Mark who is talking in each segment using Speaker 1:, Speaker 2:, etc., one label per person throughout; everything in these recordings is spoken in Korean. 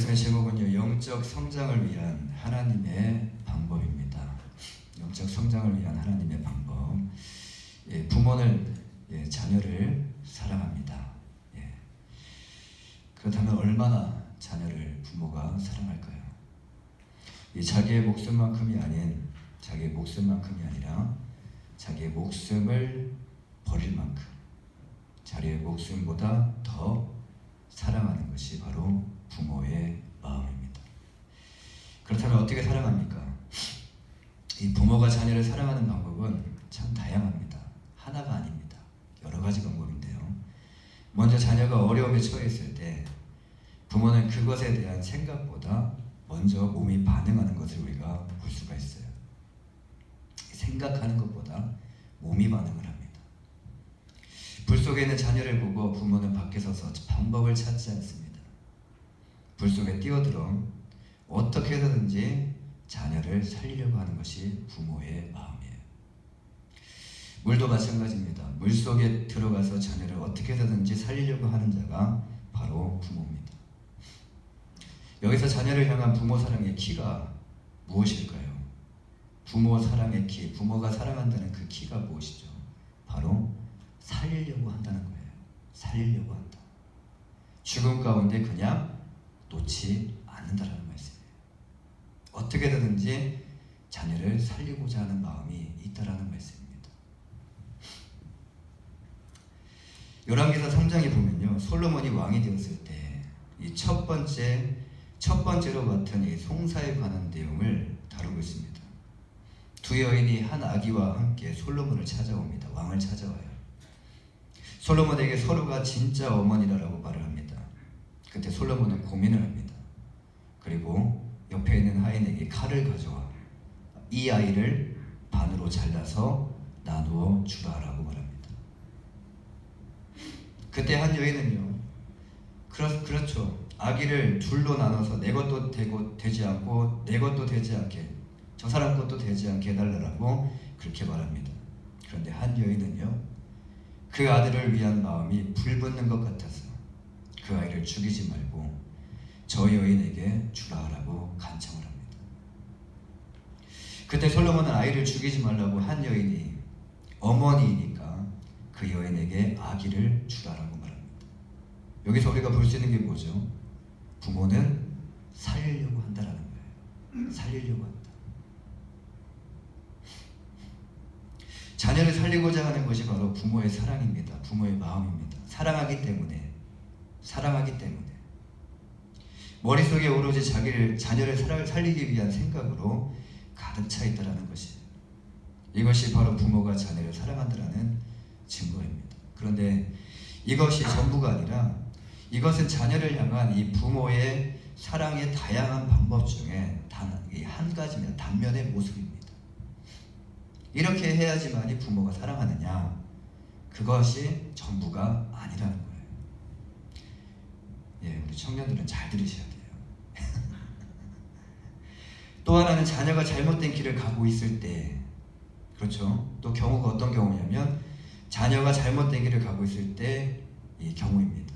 Speaker 1: 말씀의 제목은요, 영적 성장을 위한 하나님의 방법입니다. 영적 성장을 위한 하나님의 방법. 부모는 자녀를 사랑합니다. 그렇다면 얼마나 자녀를 부모가 사랑할까요? 자기의 목숨만큼이 아닌, 자기의 목숨만큼이 아니라 자기의 목숨을 버릴 만큼, 자기의 목숨보다 더 사랑하는 것이 바로 부모의 마음입니다. 그렇다면 어떻게 사랑합니까? 이 부모가 자녀를 사랑하는 방법은 참 다양합니다. 하나가 아닙니다. 여러 가지 방법인데요. 먼저 자녀가 어려움에 처해 있을 때 부모는 그것에 대한 생각보다 먼저 몸이 반응하는 것을 우리가 볼 수가 있어요. 생각하는 것보다 몸이 반응을 합니다. 불 속에 있는 자녀를 보고 부모는 밖에 서서 방법을 찾지 않습니다. 불 속에 뛰어들어 어떻게 해서든지 자녀를 살리려고 하는 것이 부모의 마음이에요. 물도 마찬가지입니다. 물 속에 들어가서 자녀를 어떻게 해서든지 살리려고 하는 자가 바로 부모입니다. 여기서 자녀를 향한 부모 사랑의 키가 무엇일까요? 부모 사랑의 키, 부모가 사랑한다는 그 키가 무엇이죠? 바로 살리려고 한다는 거예요. 살리려고 한다. 죽음 가운데 그냥 놓지 않는다라는 말씀이에요. 어떻게든지 자녀를 살리고자 하는 마음이 있다라는 말씀입니다. 열왕기서 3장에 보면요, 솔로몬이 왕이 되었을 때 이 첫 번째로 맡은 이 송사에 관한 내용을 다루고 있습니다. 두 여인이 한 아기와 함께 솔로몬을 찾아옵니다. 왕을 찾아와요. 솔로몬에게 서로가 진짜 어머니라고 말을 합니다. 그때 솔로몬은 고민을 합니다. 그리고 옆에 있는 하인에게 칼을 가져와 이 아이를 반으로 잘라서 나누어 주라라고 말합니다. 그때 한 여인은요, 그렇죠. 아기를 둘로 나눠서 내 것도 되지 않고 내 것도 되지 않게, 저 사람 것도 되지 않게 해달라고 그렇게 말합니다. 그런데 한 여인은요, 그 아들을 위한 마음이 불붙는 것 같아서 그 아이를 죽이지 말고 저 여인에게 주라라고 간청을 합니다. 그때 솔로몬은 아이를 죽이지 말라고 한 여인이 어머니이니까 그 여인에게 아기를 주라라고 말합니다. 여기서 우리가 볼 수 있는 게 뭐죠? 부모는 살리려고 한다라는 거예요. 살리려고 한다. 자녀를 살리고자 하는 것이 바로 부모의 사랑입니다. 부모의 마음입니다. 사랑하기 때문에 머릿속에 오로지 자녀를 살리기 위한 생각으로 가득 차 있다는 것이에요. 이것이 바로 부모가 자녀를 사랑한다는 증거입니다. 그런데 이것이 전부가 아니라 이것은 자녀를 향한 이 부모의 사랑의 다양한 방법 중에 단 한 가지입니다. 단면의 모습입니다. 이렇게 해야지만이 부모가 사랑하느냐? 그것이 전부가 아니라는 거예요. 우리 청년들은 잘 들으셔야 돼요. 또 하나는 자녀가 잘못된 길을 가고 있을 때, 그렇죠? 또 경우가 어떤 경우냐면 자녀가 잘못된 길을 가고 있을 때 이 경우입니다.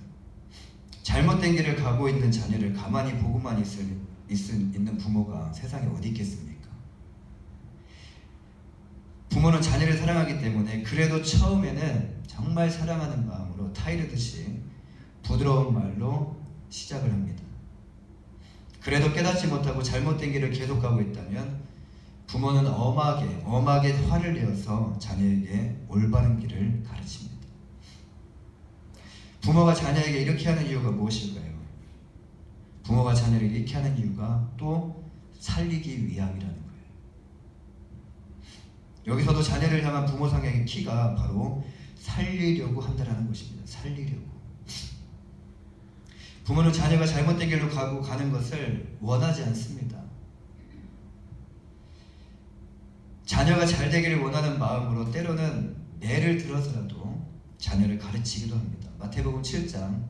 Speaker 1: 잘못된 길을 가고 있는 자녀를 가만히 보고만 있는 부모가 세상에 어디 있겠습니까? 부모는 자녀를 사랑하기 때문에 그래도 처음에는 정말 사랑하는 마음으로 타이르듯이 부드러운 말로 시작을 합니다. 그래도 깨닫지 못하고 잘못된 길을 계속 가고 있다면 부모는 엄하게 화를 내어서 자녀에게 올바른 길을 가르칩니다. 부모가 자녀에게 이렇게 하는 이유가 무엇일까요? 부모가 자녀를 이렇게 하는 이유가 또 살리기 위함이라는 거예요. 여기서도 자녀를 향한 부모 사랑의 키가 바로 살리려고 한다는 것입니다. 살리려고. 부모는 자녀가 잘못된 길로 가는 것을 원하지 않습니다. 자녀가 잘 되기를 원하는 마음으로 때로는 매를 들어서라도 자녀를 가르치기도 합니다. 마태복음 7장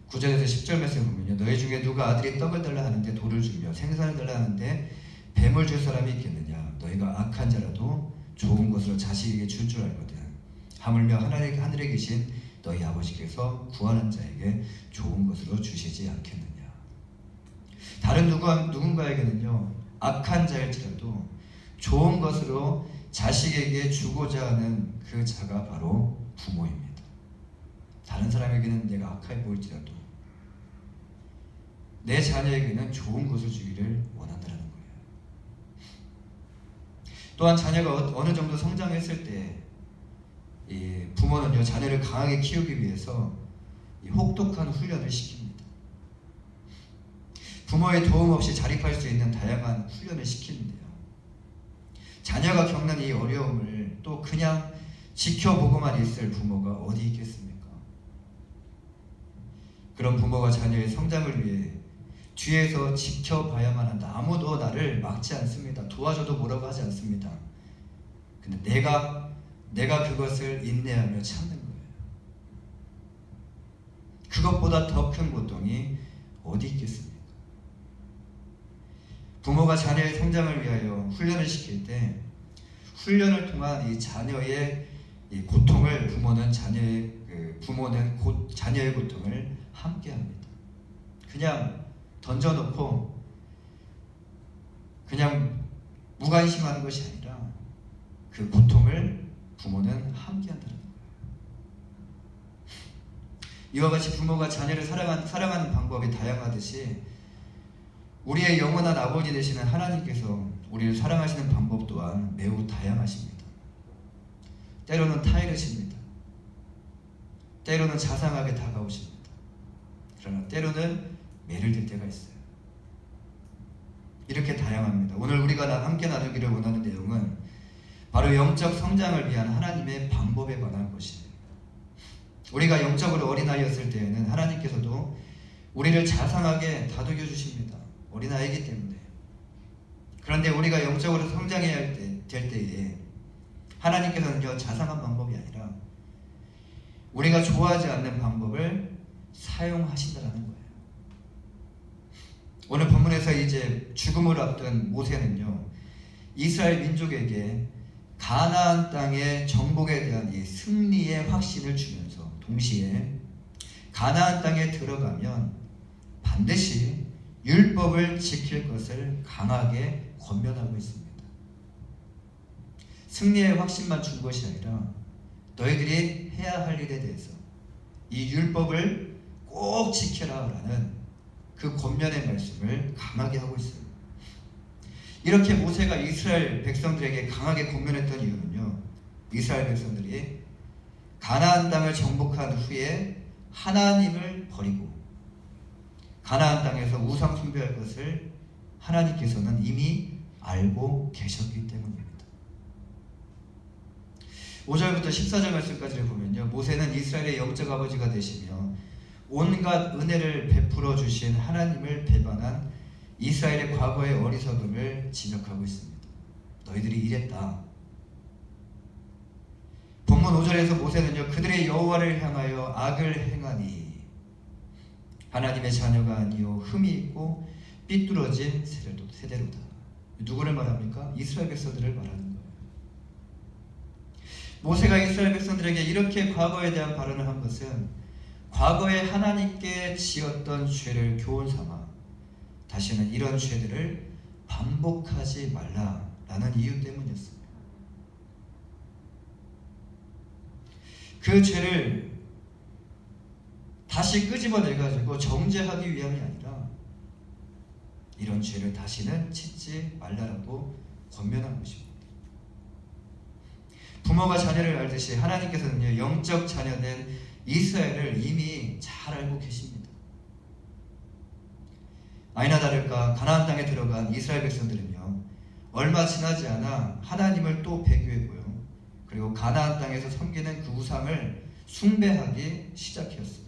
Speaker 1: 9절에서 10절 말씀을 보면요, 너희 중에 누가 아들이 떡을 달라 하는데 돌을 주며 생선을 달라 하는데 뱀을 줄 사람이 있겠느냐? 너희가 악한 자라도 좋은 것으로 자식에게 줄 줄 알거든. 하물며 하늘에 계신 너희 아버지께서 구하는 자에게 좋은 것으로 주시지 않겠느냐. 다른 누군가에게는요 악한 자일지라도 좋은 것으로 자식에게 주고자 하는 그 자가 바로 부모입니다. 다른 사람에게는 내가 악하게 보일지라도 내 자녀에게는 좋은 것을 주기를 원한다는 거예요. 또한 자녀가 어느 정도 성장했을 때 이 부모는요 자녀를 강하게 키우기 위해서 이 혹독한 훈련을 시킵니다. 부모의 도움 없이 자립할 수 있는 다양한 훈련을 시키는데요. 자녀가 겪는 이 어려움을 또 그냥 지켜보고만 있을 부모가 어디 있겠습니까? 그런 부모가 자녀의 성장을 위해 뒤에서 지켜봐야만 한다. 아무도 나를 막지 않습니다. 도와줘도 뭐라고 하지 않습니다. 근데 내가 그것을 인내하며 참는 거예요. 그것보다 더 큰 고통이 어디 있겠습니까? 부모가 자녀의 성장을 위하여 훈련을 시킬 때 훈련을 통한 이 자녀의 이 고통을 부모는 자녀의 고통을 함께합니다. 그냥 던져놓고 그냥 무관심하는 것이 아니라 그 고통을 부모는 함께한다는 거예요. 이와 같이 부모가 자녀를 사랑하는 방법이 다양하듯이 우리의 영원한 아버지 되시는 하나님께서 우리를 사랑하시는 방법 또한 매우 다양하십니다. 때로는 타이르십니다. 때로는 자상하게 다가오십니다. 그러나 때로는 매를 들 때가 있어요. 이렇게 다양합니다. 오늘 우리가 함께 나누기를 원하는 내용은 바로 영적 성장을 위한 하나님의 방법에 관한 것이에요. 우리가 영적으로 어린아이였을 때에는 하나님께서도 우리를 자상하게 다독여 주십니다. 어린아이이기 때문에. 그런데 우리가 영적으로 성장해야 될 때에 하나님께서는요 자상한 방법이 아니라 우리가 좋아하지 않는 방법을 사용하신다는 거예요. 오늘 본문에서 이제 죽음을 앞둔 모세는요 이스라엘 민족에게 가나안 땅의 정복에 대한 이 승리의 확신을 주면서 동시에 가나안 땅에 들어가면 반드시 율법을 지킬 것을 강하게 권면하고 있습니다. 승리의 확신만 준 것이 아니라 너희들이 해야 할 일에 대해서 이 율법을 꼭 지켜라라는 그 권면의 말씀을 강하게 하고 있어요. 이렇게 모세가 이스라엘 백성들에게 강하게 권면했던 이유는요. 이스라엘 백성들이 가나안 땅을 정복한 후에 하나님을 버리고 가나안 땅에서 우상 숭배할 것을 하나님께서는 이미 알고 계셨기 때문입니다. 5절부터 14절 말씀까지를 보면요. 모세는 이스라엘의 영적 아버지가 되시며 온갖 은혜를 베풀어 주신 하나님을 배반한 이스라엘의 과거의 어리석음을 지적하고 있습니다. 너희들이 이랬다. 본문 5절에서 모세는요. 그들의 여호와를 향하여 악을 행하니 하나님의 자녀가 아니요 흠이 있고 삐뚤어진 세대로다. 누구를 말합니까? 이스라엘 백성들을 말하는 거예요. 모세가 이스라엘 백성들에게 이렇게 과거에 대한 발언을 한 것은 과거에 하나님께 지었던 죄를 교훈 삼아 다시는 이런 죄들을 반복하지 말라라는 이유 때문이었습니다. 그 죄를 다시 끄집어내가지고 정죄하기 위함이 아니라 이런 죄를 다시는 짓지 말라라고 권면한 것입니다. 부모가 자녀를 알듯이 하나님께서는요 영적 자녀된 이스라엘을 이미 잘 알고 계십니다. 아니나 다를까 가나안 땅에 들어간 이스라엘 백성들은요 얼마 지나지 않아 하나님을 또 배교했고요. 그리고 가나안 땅에서 섬기는 그 우상을 숭배하기 시작했습니다.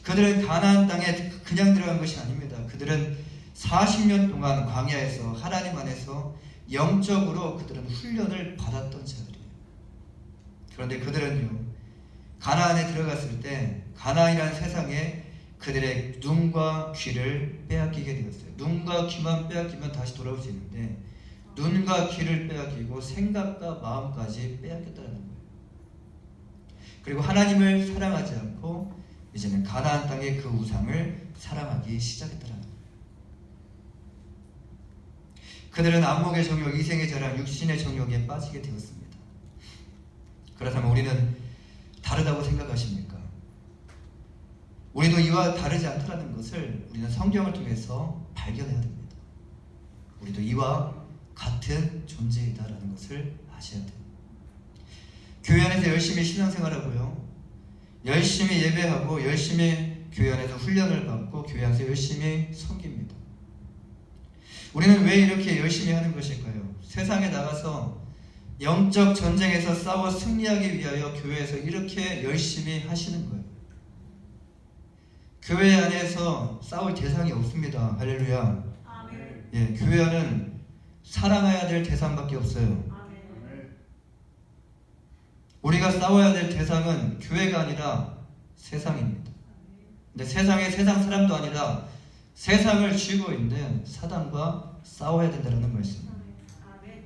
Speaker 1: 그들은 가나안 땅에 그냥 들어간 것이 아닙니다. 그들은 40년 동안 광야에서 하나님 안에서 영적으로 그들은 훈련을 받았던 자들이에요. 그런데 그들은요 가나안에 들어갔을 때 가나안이라는 세상에 그들의 눈과 귀를 빼앗기게 되었어요. 눈과 귀만 빼앗기면 다시 돌아올 수 있는데 눈과 귀를 빼앗기고 생각과 마음까지 빼앗겼다는 거예요. 그리고 하나님을 사랑하지 않고 이제는 가나안 땅의 그 우상을 사랑하기 시작했다는 거예요. 그들은 안목의 정욕, 이생의 자랑, 육신의 정욕에 빠지게 되었습니다. 그렇다면 우리는 다르다고 생각하십니까? 우리도 이와 다르지 않다는 것을 우리는 성경을 통해서 발견해야 됩니다. 우리도 이와 같은 존재이다라는 것을 아셔야 돼요. 교회 안에서 열심히 신앙생활하고요, 열심히 예배하고 열심히 교회 안에서 훈련을 받고 교회 안에서 열심히 섬깁니다. 우리는 왜 이렇게 열심히 하는 것일까요? 세상에 나가서 영적 전쟁에서 싸워 승리하기 위하여 교회에서 이렇게 열심히 하시는 거예요. 교회 안에서 싸울 대상이 없습니다. 할렐루야.
Speaker 2: 아멘.
Speaker 1: 예, 교회 안은 사랑해야 될 대상밖에 없어요.
Speaker 2: 아멘.
Speaker 1: 우리가 싸워야 될 대상은 교회가 아니라 세상입니다. 근데 세상 사람도 아니라 세상을 쥐고 있는 사단과 싸워야 된다는 말씀입니다.
Speaker 2: 아멘.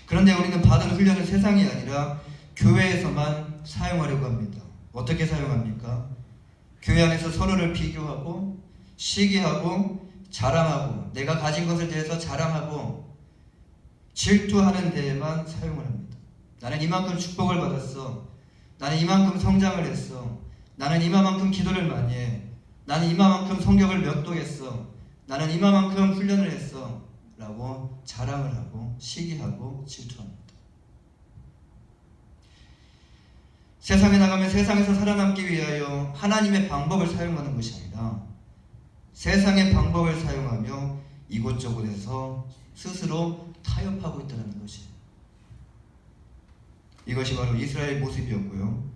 Speaker 1: 그런데 우리는 받은 훈련을 세상이 아니라 교회에서만 사용하려고 합니다. 어떻게 사용합니까? 교회 안에서 서로를 비교하고 시기하고 자랑하고 내가 가진 것에 대해서 자랑하고 질투하는 데에만 사용을 합니다. 나는 이만큼 축복을 받았어. 나는 이만큼 성장을 했어. 나는 이만큼 기도를 많이 해. 나는 이만큼 성경을 몇 독했어. 나는 이만큼 훈련을 했어. 라고 자랑을 하고 시기하고 질투합니다. 세상에 나가면 세상에서 살아남기 위하여 하나님의 방법을 사용하는 것이 아니라 세상의 방법을 사용하며 이곳저곳에서 스스로 타협하고 있다는 것이에요. 이것이 바로 이스라엘의 모습이었고요,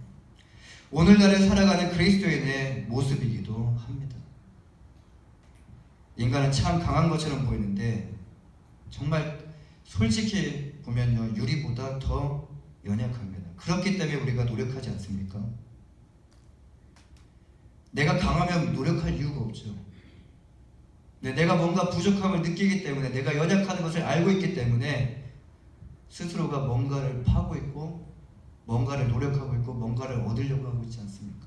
Speaker 1: 오늘날에 살아가는 그리스도인의 모습이기도 합니다. 인간은 참 강한 것처럼 보이는데 정말 솔직히 보면요, 유리보다 더 연약합니다. 그렇기 때문에 우리가 노력하지 않습니까? 내가 강하면 노력할 이유가 없죠. 내가 뭔가 부족함을 느끼기 때문에, 내가 연약한 것을 알고 있기 때문에 스스로가 뭔가를 파고 있고 뭔가를 노력하고 있고 뭔가를 얻으려고 하고 있지 않습니까?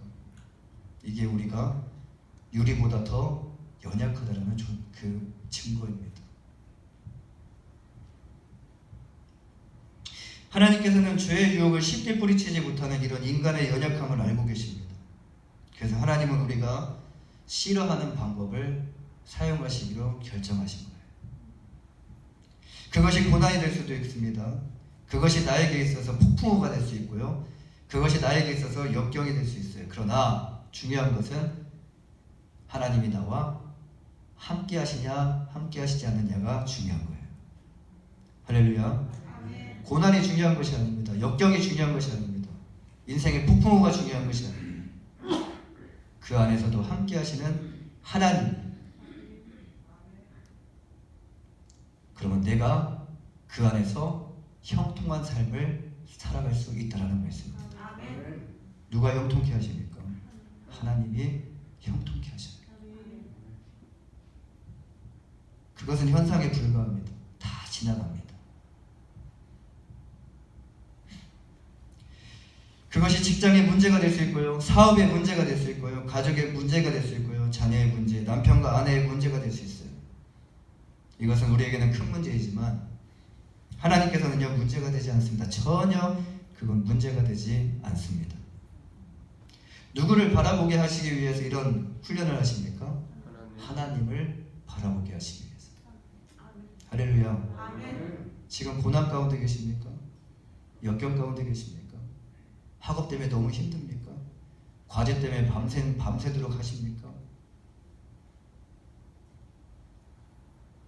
Speaker 1: 이게 우리가 유리보다 더 연약하다는 그 증거입니다. 하나님께서는 죄의 유혹을 쉽게 뿌리치지 못하는 이런 인간의 연약함을 알고 계십니다. 그래서 하나님은 우리가 싫어하는 방법을 사용하시기로 결정하신 거예요. 그것이 고난이 될 수도 있습니다. 그것이 나에게 있어서 폭풍우가 될 수 있고요, 그것이 나에게 있어서 역경이 될 수 있어요. 그러나 중요한 것은 하나님이 나와 함께 하시냐 함께 하시지 않느냐가 중요한 거예요. 할렐루야. 고난이 중요한 것이 아닙니다. 역경이 중요한 것이 아닙니다. 인생의 폭풍우가 중요한 것이 아닙니다. 그 안에서도 함께 하시는 하나님, 그러면 내가 그 안에서 형통한 삶을 살아갈 수 있다는 말씀입니다. 누가 형통케 하십니까? 하나님이 형통케 하십니다. 그것은 현상에 불과합니다. 다 지나갑니다. 그것이 직장의 문제가 될 수 있고요, 사업의 문제가 될 수 있고요, 가족의 문제가 될 수 있고요, 자녀의 문제, 남편과 아내의 문제가 될 수 있어요. 이것은 우리에게는 큰 문제이지만 하나님께서는요, 문제가 되지 않습니다. 전혀 그건 문제가 되지 않습니다. 누구를 바라보게 하시기 위해서 이런 훈련을 하십니까? 하나님을 바라보게 하시기 위해서. 할렐루야. 지금 고난 가운데 계십니까? 역경 가운데 계십니까? 학업 때문에 너무 힘듭니까? 과제 때문에 밤새도록 하십니까?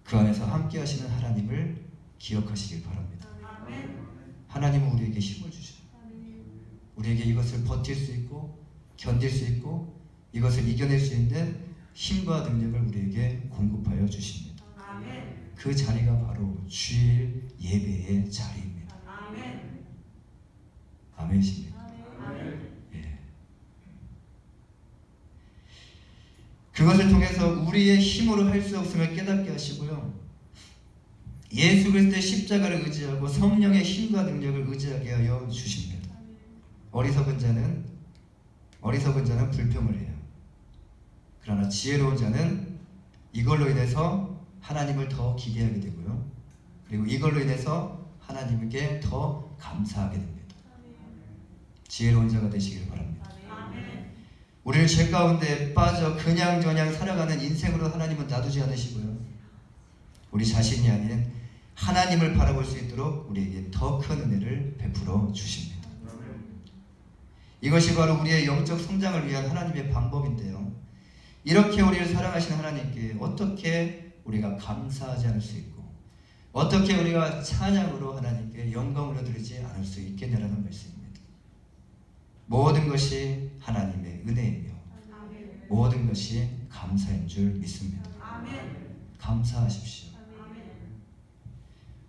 Speaker 1: 그 안에서 함께 하시는 하나님을 기억하시길 바랍니다. 하나님은 우리에게 힘을 주셔요. 우리에게 이것을 버틸 수 있고 견딜 수 있고 이것을 이겨낼 수 있는 힘과 능력을 우리에게 공급하여 주십니다. 그 자리가 바로 주일 예배의 자리입니다. 아멘이십니까? 예. 그것을 통해서 우리의 힘으로 할 수 없음을 깨닫게 하시고요, 예수 그리스도의 십자가를 의지하고 성령의 힘과 능력을 의지하게 하여 주십니다. 어리석은 자는 불평을 해요. 그러나 지혜로운 자는 이걸로 인해서 하나님을 더 기대하게 되고요. 그리고 이걸로 인해서 하나님께 더 감사하게 됩니다. 지혜로운 자가 되시기를 바랍니다. 우리를 죄 가운데 빠져 그냥저냥 살아가는 인생으로 하나님은 놔두지 않으시고요. 우리 자신이 아닌 하나님을 바라볼 수 있도록 우리에게 더 큰 은혜를 베풀어 주십니다. 이것이 바로 우리의 영적 성장을 위한 하나님의 방법인데요. 이렇게 우리를 사랑하시는 하나님께 어떻게 우리가 감사하지 않을 수 있고 어떻게 우리가 찬양으로 하나님께 영광을 드리지 않을 수 있겠냐라는 말씀입니다. 모든 것이 하나님의 은혜이며 모든 것이 감사인 줄 믿습니다. 감사하십시오.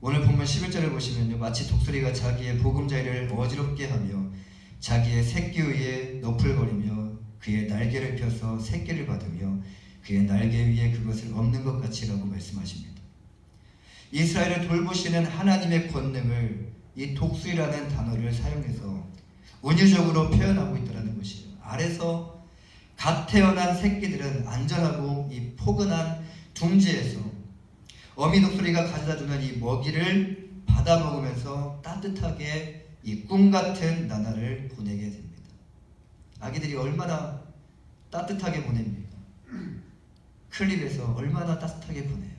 Speaker 1: 오늘 본문 11절을 보시면요, 마치 독수리가 자기의 보금자리를 어지럽게 하며 자기의 새끼 위에 너풀거리며 그의 날개를 펴서 새끼를 받으며 그의 날개 위에 그것을 엎는 것 같이라고 말씀하십니다. 이스라엘을 돌보시는 하나님의 권능을 이 독수리라는 단어를 사용해서 은유적으로 표현하고 있다는 것이에요. 아래서 갓 태어난 새끼들은 안전하고 이 포근한 둥지에서 어미 독수리가 가져다주는 이 먹이를 받아 먹으면서 따뜻하게 이 꿈같은 나날을 보내게 됩니다. 아기들이 얼마나 따뜻하게 보냅니까? 클립에서 얼마나 따뜻하게 보내요.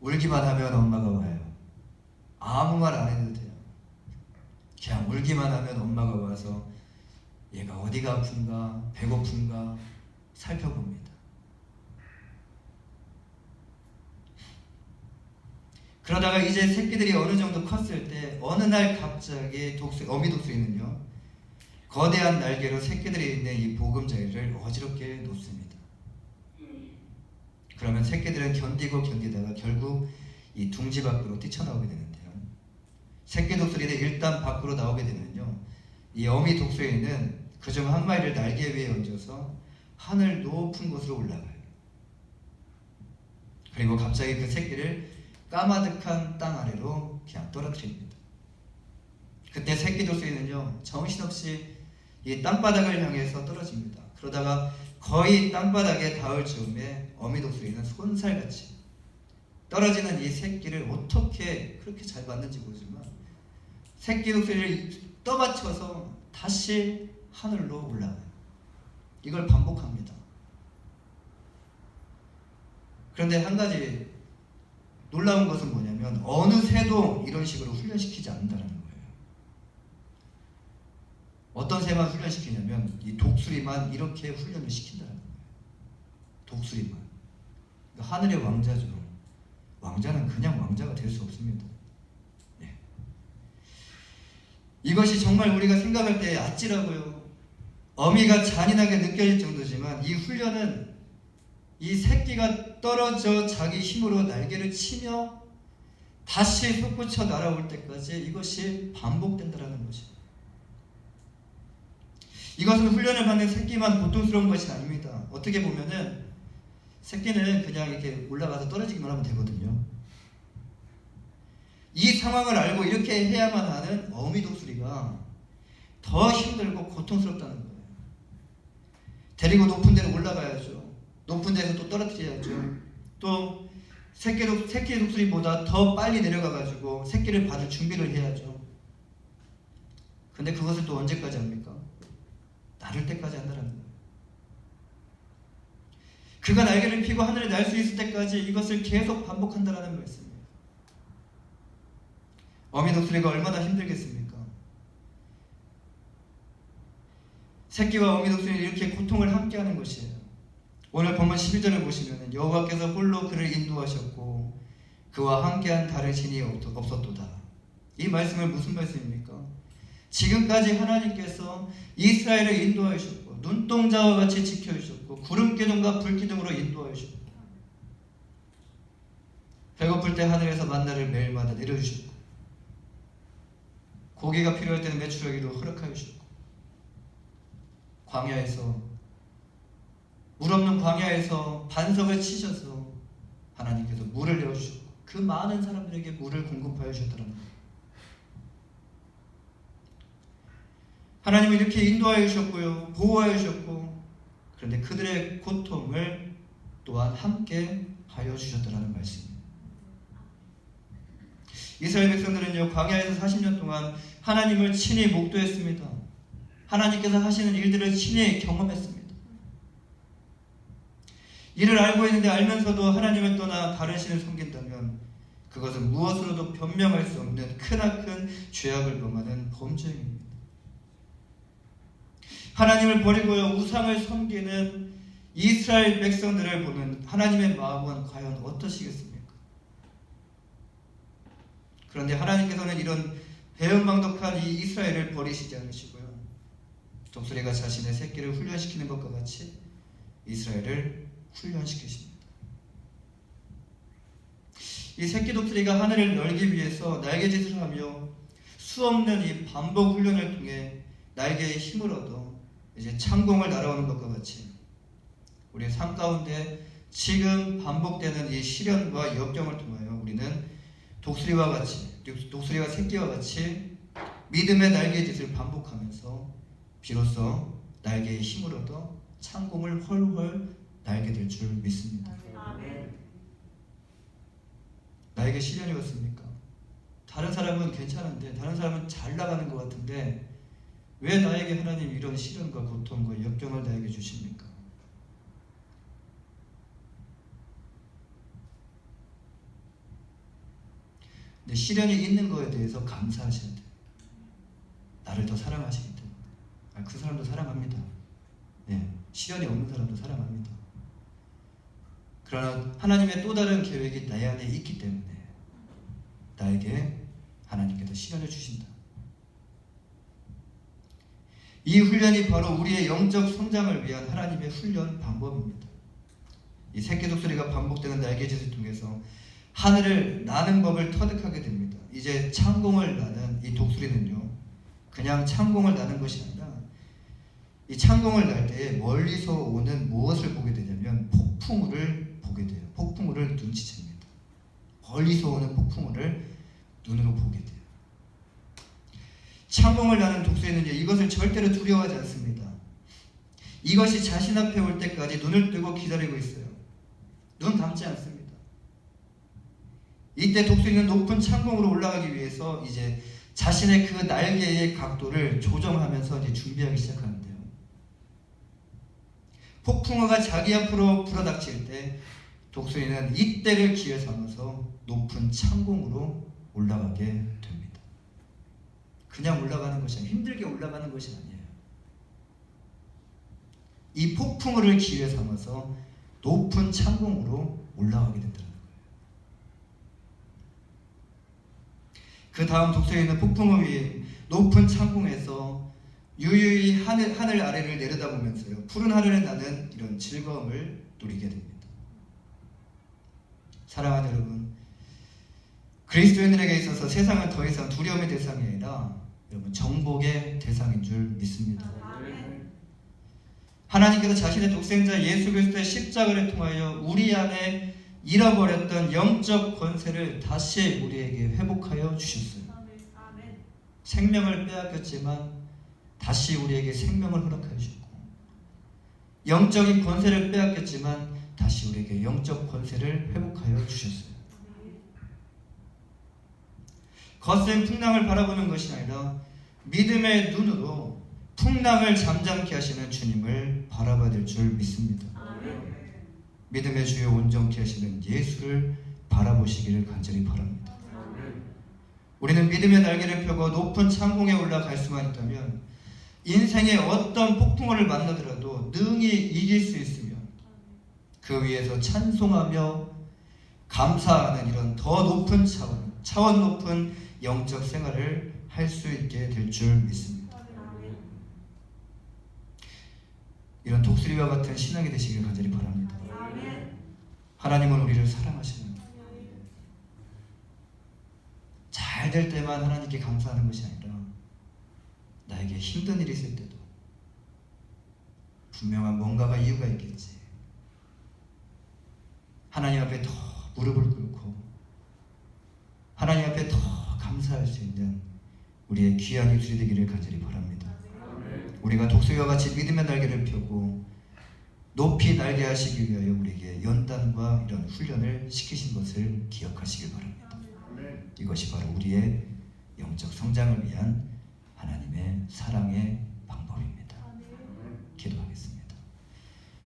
Speaker 1: 울기만 하면 엄마가 와요. 아무 말 안 해도 돼요. 그냥 울기만 하면 엄마가 와서 얘가 어디가 아픈가, 배고픈가 살펴봅니다. 그러다가 이제 새끼들이 어느 정도 컸을 때 어느 날 갑자기 어미 독수리는요, 거대한 날개로 새끼들이 있는 이 보금자리를 어지럽게 놓습니다. 그러면 새끼들은 견디다가 결국 이 둥지 밖으로 뛰쳐나오게 되는데요. 새끼 독수리는 일단 밖으로 나오게 되면요, 이 어미 독수리는 그중 한 마리를 날개 위에 얹어서 하늘 높은 곳으로 올라가요. 그리고 갑자기 그 새끼를 까마득한 땅 아래로 그냥 떨어뜨립니다. 그때 새끼 독수리는요, 정신없이 이 땅바닥을 향해서 떨어집니다. 그러다가 거의 땅바닥에 닿을 즈음에 어미 독수리는 손살같이 떨어지는 이 새끼를 어떻게 그렇게 잘 봤는지 모르지만 새끼 독수리를 떠받쳐서 다시 하늘로 올라가요. 이걸 반복합니다. 그런데 한 가지 놀라운 것은 뭐냐면 어느 새도 이런 식으로 훈련시키지 않는다는 거예요. 어떤 새만 훈련시키냐면 이 독수리만 이렇게 훈련을 시킨다는 거예요. 독수리만. 그러니까 하늘의 왕자죠. 왕자는 그냥 왕자가 될 수 없습니다. 네. 이것이 정말 우리가 생각할 때 아찔하고요, 어미가 잔인하게 느껴질 정도지만 이 훈련은 이 새끼가 떨어져 자기 힘으로 날개를 치며 다시 솟구쳐 날아올 때까지 이것이 반복된다는 것이에요. 이것은 훈련을 받는 새끼만 고통스러운 것이 아닙니다. 어떻게 보면은 새끼는 그냥 이렇게 올라가서 떨어지기만 하면 되거든요. 이 상황을 알고 이렇게 해야만 하는 어미 독수리가 더 힘들고 고통스럽다는 거예요. 데리고 높은 데로 올라가야죠. 높은 데서 또 떨어뜨려야죠. 또 새끼 독수리보다 더 빨리 내려가가지고 새끼를 받을 준비를 해야죠. 근데 그것을 또 언제까지 합니까? 나를 때까지 한다는 거예요. 그가 날개를 펴고 하늘에 날 수 있을 때까지 이것을 계속 반복한다는 말씀이에요. 어미 독수리가 얼마나 힘들겠습니까? 새끼와 어미 독수리는 이렇게 고통을 함께하는 것이에요. 오늘 본문 12절을 보시면 여호와께서 홀로 그를 인도하셨고 그와 함께한 다른 신이 없었도다. 이 말씀은 무슨 말씀입니까? 지금까지 하나님께서 이스라엘을 인도하셨고 눈동자와 같이 지켜주셨고 구름기둥과 불기둥으로 인도하셨고 배고플 때 하늘에서 만나를 매일마다 내려주셨고 고기가 필요할 때는 메추라기로 허락하여 주셨고 광야에서 물 없는 광야에서 반석을 치셔서 하나님께서 물을 내어주셨고 그 많은 사람들에게 물을 공급하여 주셨다는 거예요. 하나님은 이렇게 인도하여 주셨고요, 보호하여 주셨고, 그런데 그들의 고통을 또한 함께 하여 주셨다라는 말씀입니다. 이스라엘 백성들은요, 광야에서 40년 동안 하나님을 친히 목도했습니다. 하나님께서 하시는 일들을 친히 경험했습니다. 이를 알고 있는데 알면서도 하나님을 떠나 다른 신을 섬긴다면 그것은 무엇으로도 변명할 수 없는 크나큰 죄악을 범하는 범죄입니다. 하나님을 버리고요 우상을 섬기는 이스라엘 백성들을 보는 하나님의 마음은 과연 어떠시겠습니까? 그런데 하나님께서는 이런 배은망덕한 이 이스라엘을 버리시지 않으시고요, 독수리가 자신의 새끼를 훈련시키는 것과 같이 이스라엘을 훈련시키십니다. 이 새끼 독수리가 하늘을 열기 위해서 날개짓을 하며 수없는 이 반복 훈련을 통해 날개에 힘을 얻어 이제 창공을 날아오는 것과 같이 우리의 삶 가운데 지금 반복되는 이 시련과 역경을 통하여 우리는 독수리와 새끼와 같이 믿음의 날개짓을 반복하면서 비로소 날개에 힘을 얻어 창공을 훨훨 날게 될 줄 믿습니다.
Speaker 2: 아멘.
Speaker 1: 나에게 시련이 왔습니까? 다른 사람은 괜찮은데, 다른 사람은 잘 나가는 것 같은데 왜 나에게 하나님 이런 시련과 고통과 역경을 나에게 주십니까? 근데 시련이 있는 거에 대해서 감사하셔야 돼요. 나를 더 사랑하시기 때문에. 그 사람도 사랑합니다. 시련이 없는 사람도 사랑합니다. 그러나 하나님의 또 다른 계획이 내 안에 있기 때문에 나에게 하나님께서 시련을 주신다. 이 훈련이 바로 우리의 영적 성장을 위한 하나님의 훈련 방법입니다. 이 새끼 독수리가 반복되는 날개짓을 통해서 하늘을 나는 법을 터득하게 됩니다. 이제 창공을 나는 이 독수리는요, 그냥 창공을 나는 것이 아니라 이 창공을 날 때 멀리서 오는 무엇을 보게 되냐면 폭풍우를 보게 돼요. 폭풍우를 눈치챕니다. 멀리서 오는 폭풍우를 눈으로 보게 돼요. 창공을 나는 독수리는요, 이것을 절대로 두려워하지 않습니다. 이것이 자신 앞에 올 때까지 눈을 뜨고 기다리고 있어요. 눈 감지 않습니다. 이때 독수리는 높은 창공으로 올라가기 위해서 이제 자신의 그 날개의 각도를 조정하면서 이제 준비하기 시작하는데요. 폭풍우가 자기 앞으로 불어닥칠 때 독수리는 이때를 기회 삼아서 높은 창공으로 올라가게 됩니다. 그냥 올라가는 것이 아니에요. 힘들게 올라가는 것이 아니에요. 이 폭풍우를 기회 삼아서 높은 창공으로 올라가게 된다는 거예요. 그 다음 독수리는 폭풍우 위에 높은 창공에서 유유히 하늘 아래를 내려다보면서요, 푸른 하늘에 나는 이런 즐거움을 누리게 됩니다. 사랑하는 여러분, 그리스도인들에게 있어서 세상은 더 이상 두려움의 대상이 아니라 여러분 정복의 대상인 줄 믿습니다.
Speaker 2: 아멘.
Speaker 1: 하나님께서 자신의 독생자 예수 그리스도의 십자가를 통하여 우리 안에 잃어버렸던 영적 권세를 다시 우리에게 회복하여 주셨어요.
Speaker 2: 아멘.
Speaker 1: 생명을 빼앗겼지만 다시 우리에게 생명을 허락하여 주셨고, 영적인 권세를 빼앗겼지만 다시 우리에게 영적 권세를 회복하여 주셨어요. 거센 풍랑을 바라보는 것이 아니라 믿음의 눈으로 풍랑을 잠잠케 하시는 주님을 바라봐야 될 줄 믿습니다.
Speaker 2: 아멘.
Speaker 1: 믿음의 주요 온전케 하시는 예수를 바라보시기를 간절히 바랍니다.
Speaker 2: 아멘.
Speaker 1: 우리는 믿음의 날개를 펴고 높은 창공에 올라갈 수만 있다면 인생의 어떤 폭풍우를 만나더라도 능히 이길 수 있으며 그 위에서 찬송하며 감사하는 이런 더 높은 차원 높은 영적 생활을 할 수 있게 될 줄 믿습니다.
Speaker 2: 아멘.
Speaker 1: 이런 독수리와 같은 신앙이 되시길 간절히 바랍니다.
Speaker 2: 아멘.
Speaker 1: 하나님은 우리를 사랑하십니다. 잘 될 때만 하나님께 감사하는 것이 아니라 나에게 힘든 일이 있을 때도 분명한 뭔가가 이유가 있겠지, 하나님 앞에 더 무릎을 꿇고 하나님 앞에 더 감사할 수 있는 우리의 귀한 입술이 되기를 간절히 바랍니다.
Speaker 2: 아멘.
Speaker 1: 우리가 독수리와 같이 믿음의 날개를 펴고 높이 날게 하시기 위하여 우리에게 연단과 이런 훈련을 시키신 것을 기억하시기 바랍니다. 이것이 바로 우리의 영적 성장을 위한 하나님의 사랑을